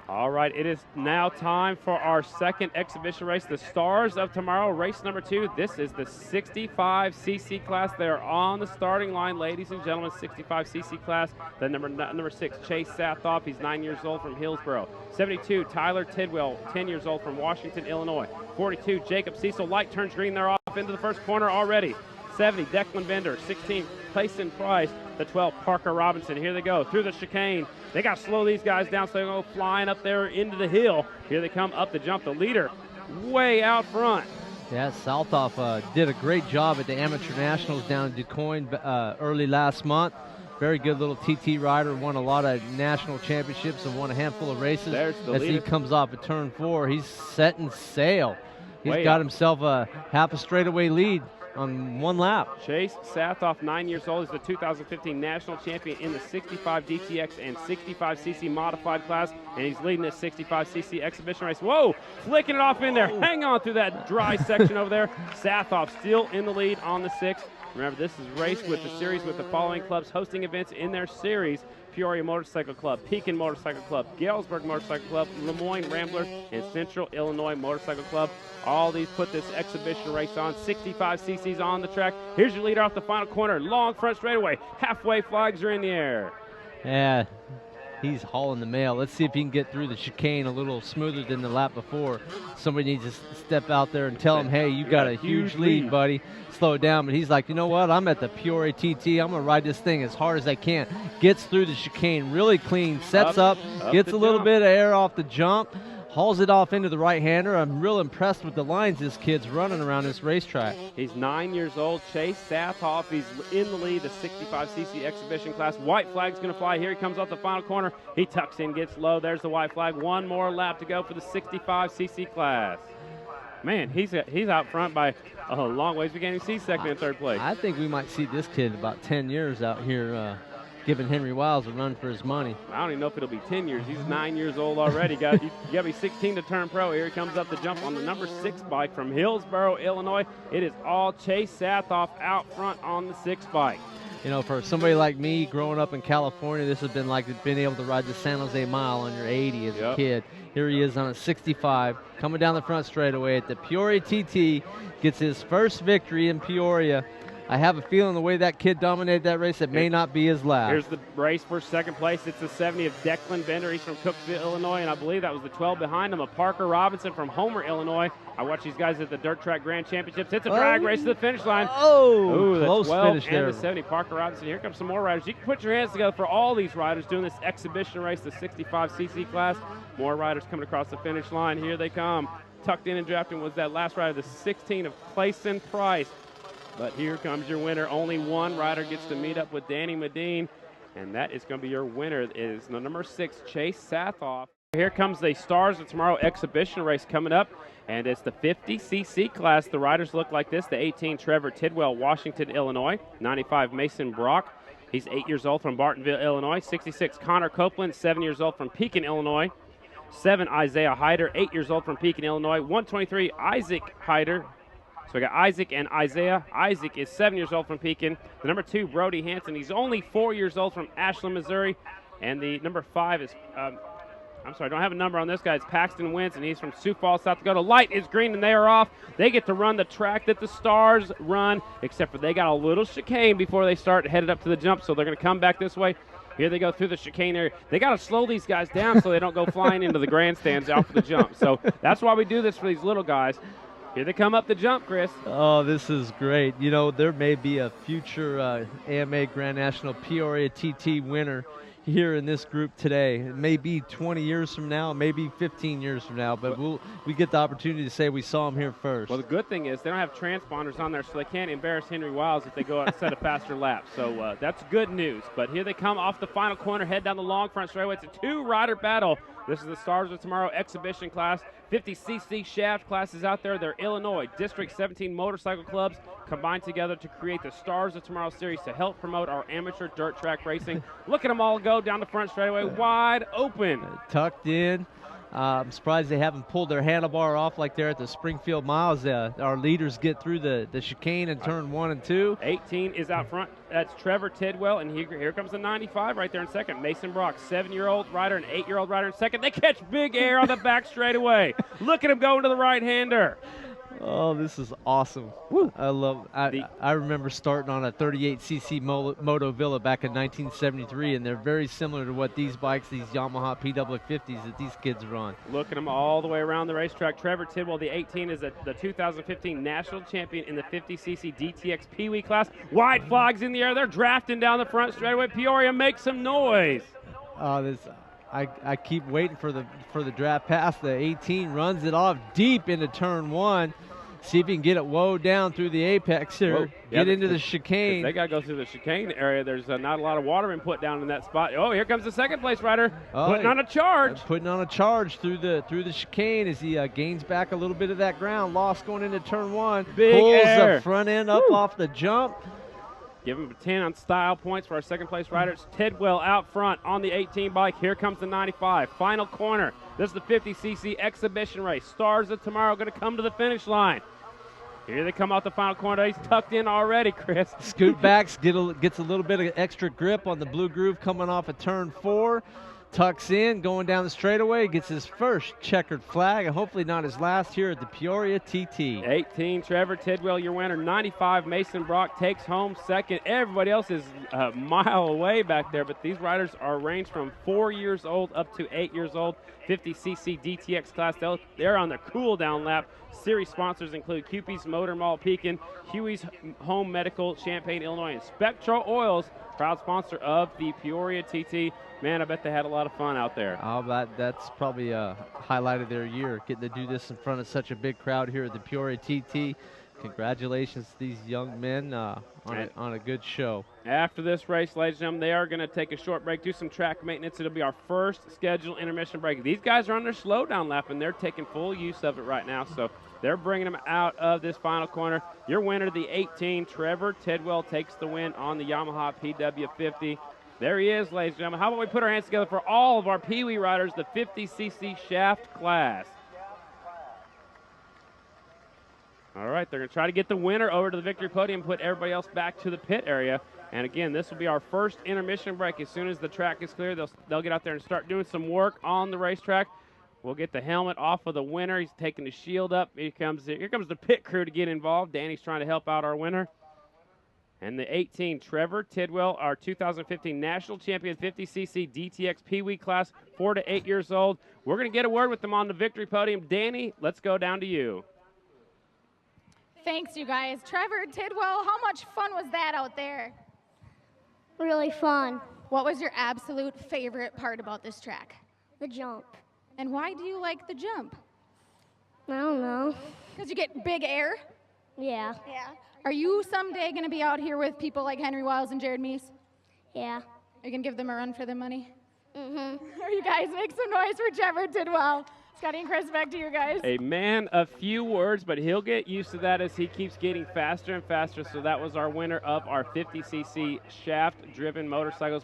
All right, it is now time for our second exhibition race, the Stars of Tomorrow, race number 2. This is the 65cc class. They're on the starting line, ladies and gentlemen, 65cc class. The number 6, Chase Sathoff, he's 9 years old from Hillsboro. 72, Tyler Tidwell, 10 years old from Washington, Illinois. 42, Jacob Cecil, light turns green, they're off into the first corner already. 70, Declan Bender. 16, Payson Price. The 12, Parker Robinson. Here they go through the chicane. They got to slow these guys down so they go flying up there into the hill. Here they come up the jump. The leader way out front. Yeah, Southoff did a great job at the Amateur Nationals down in DuQuoin early last month. Very good little TT rider, won a lot of national championships and won a handful of races. There's the leader. He comes off at turn 4, he's setting sail. He's Way got up. himself a half a straightaway lead on one lap. Chase Sathoff, 9 years old, is the 2015 national champion in the 65 DTX and 65cc modified class, and he's leading this 65cc exhibition race. Whoa, flicking it off in there. Hang on through that dry section over there. Sathoff still in the lead on the 6th. Remember, this is raced with the series with the following clubs hosting events in their series: Peoria Motorcycle Club, Pekin Motorcycle Club, Galesburg Motorcycle Club, Lemoyne Ramblers, and Central Illinois Motorcycle Club. All these put this exhibition race on. 65 cc's on the track. Here's your leader off the final corner. Long front straightaway. Halfway flags are in the air. Yeah, he's hauling the mail. Let's see if he can get through the chicane a little smoother than the lap before. Somebody needs to step out there and tell him, hey, you got a huge lead, buddy. Slow it down. But he's like, you know what? I'm at the Peoria TT. I'm going to ride this thing as hard as I can. Gets through the chicane really clean, sets up gets a little bit of air off the jump, hauls it off into the right-hander. I'm real impressed with the lines this kid's running around this racetrack. He's 9 years old. Chase Sathoff, he's in the lead, the 65cc exhibition class. White flag's going to fly. Here he comes off the final corner. He tucks in, gets low. There's the white flag. One more lap to go for the 65cc class. Man, he's out front by a long ways. We can't even see second and third place. I think we might see this kid in about 10 years out here giving Henry Wiles a run for his money. I don't even know if it'll be 10 years. He's 9 years old already. You got to be 16 to turn pro. Here he comes up the jump on the number 6 bike from Hillsboro, Illinois. It is all Chase Sathoff out front on the 6 bike. You know, for somebody like me growing up in California, this has been like being able to ride the San Jose Mile on your 80 as a kid. Here he is on a 65, coming down the front straightaway at the Peoria TT, gets his first victory in Peoria. I have a feeling the way that kid dominated that race, it may not be his last. Here's the race for second place. It's the 70 of Declan Bender. He's from Cookeville, Illinois, and I believe that was the 12 behind him of Parker Robinson from Homer, Illinois. I watch these guys at the Dirt Track Grand Championships. It's a drag race to the finish line. Oh, the close 12 finish and there. the 70, Parker Robinson. Here comes some more riders. You can put your hands together for all these riders doing this exhibition race, the 65cc class. More riders coming across the finish line. Here they come. Tucked in and drafting was that last rider, the 16 of Payson Price. But here comes your winner. Only one rider gets to meet up with Danny Medine, and that is going to be your winner. It is the number 6, Chase Sathoff. Here comes the Stars of Tomorrow exhibition race coming up, and it's the 50cc class. The riders look like this. The 18, Trevor Tidwell, Washington, Illinois. 95, Mason Brock. He's 8 years old from Bartonville, Illinois. 66, Connor Copeland, 7 years old from Pekin, Illinois. 7, Isaiah Hyder, 8 years old from Pekin, Illinois. 123, Isaac Hyder. So we got Isaac and Isaiah. Isaac is 7 years old from Pekin. The number 2, Brody Hanson. He's only 4 years old from Ashland, Missouri. And the number 5 is, I'm sorry, I don't have a number on this guy. It's Paxton Wentz, and he's from Sioux Falls, South Dakota. Light is green, and they are off. They get to run the track that the Stars run, except for they got a little chicane before they start headed up to the jump, so they're going to come back this way. Here they go through the chicane area. They got to slow these guys down so they don't go flying into the grandstands off the jump. So that's why we do this for these little guys. Here they come up the jump, Chris. Oh, this is great. You know, there may be a future AMA Grand National Peoria TT winner here in this group today. It may be 20 years from now, maybe 15 years from now, but we get the opportunity to say we saw him here first. Well, the good thing is they don't have transponders on there, so they can't embarrass Henry Wiles if they go out and set a faster lap. So that's good news. But here they come off the final corner, head down the long front straightaway. It's a 2-rider battle. This is the Stars of Tomorrow exhibition class. 50cc shaft classes out there. They're Illinois District 17 motorcycle clubs combined together to create the Stars of Tomorrow series to help promote our amateur dirt track racing. Look at them all go down the front straightaway, wide open. Tucked in. I'm surprised they haven't pulled their handlebar off like they're at the Springfield Miles. Our leaders get through the chicane in turn 1 and 2. 18 is out front. That's Trevor Tidwell, and here comes the 95 right there in second. Mason Brock, 7-year-old rider and 8-year-old rider in second. They catch big air on the back straightaway. Look at him going to the right-hander. Oh, this is awesome. Woo. I remember starting on a 38cc Moto Villa back in 1973, and they're very similar to what these bikes, these Yamaha PW50s that these kids run. Look at them all the way around the racetrack. Trevor Tidwell, the 18, is the 2015 national champion in the 50cc DTX Pee Wee class. Wide flags in the air. They're drafting down the front straightaway. Peoria, make some noise. I keep waiting for the draft pass. The 18 runs it off deep into turn 1. See if you can get it woe down through the apex here. Whoa. Get into the chicane. They got to go through the chicane area. There's not a lot of water been put down in that spot. Oh, here comes the second place rider putting on a charge. Putting on a charge through the chicane as he gains back a little bit of that ground. Lost going into turn 1. Big Pulls air. the front end up off the jump. Give him a 10 on style points for our second place riders. Tidwell out front on the 18 bike. Here comes the 95. Final corner. This is the 50cc exhibition race. Stars of tomorrow going to come to the finish line. Here they come out the final corner. He's tucked in already, Chris. Scoot backs, gets a little bit of extra grip on the blue groove coming off of turn 4. Tucks in, going down the straightaway, gets his first checkered flag, and hopefully not his last here at the Peoria TT. 18, Trevor Tidwell, your winner. 95, Mason Brock takes home second. Everybody else is a mile away back there, but these riders are ranged from 4 years old up to 8 years old. 50cc DTX class. They're on the cool down lap. Series sponsors include Cupie's Motor Mall Pekin, Huey's Home Medical, Champaign, Illinois, and Spectral Oils, proud sponsor of the Peoria TT. Man, I bet they had a lot of fun out there. Oh, that's probably a highlight of their year, getting to do this in front of such a big crowd here at the Peoria TT. Congratulations to these young men on a good show. After this race, ladies and gentlemen, they are going to take a short break, do some track maintenance. It'll be our first scheduled intermission break. These guys are on their slow down lap, and they're taking full use of it right now, so they're bringing them out of this final corner. Your winner, the 18, Trevor Tidwell, takes the win on the Yamaha PW50. There he is, ladies and gentlemen. How about we put our hands together for all of our Pee Wee riders, the 50cc shaft class. All right, they're going to try to get the winner over to the victory podium and put everybody else back to the pit area. And again, this will be our first intermission break. As soon as the track is clear, they'll get out there and start doing some work on the racetrack. We'll get the helmet off of the winner. He's taking the shield up. Here comes the pit crew to get involved. Danny's trying to help out our winner. And the 18, Trevor Tidwell, our 2015 national champion 50cc DTX Pee Wee class, 4 to 8 years old. We're going to get a word with them on the victory podium. Danny, let's go down to you. Thanks, you guys. Trevor Tidwell, how much fun was that out there? Really fun. What was your absolute favorite part about this track? The jump. And why do you like the jump? I don't know. Because you get big air? Yeah. Yeah. Are you someday going to be out here with people like Henry Wiles and Jared Meese? Yeah. Are you going to give them a run for their money? Mm-hmm. Are you guys make some noise for Trevor Tidwell? Scotty and Chris, back to you guys. A man of few words, but he'll get used to that as he keeps getting faster and faster. So that was our winner of our 50cc shaft-driven motorcycles.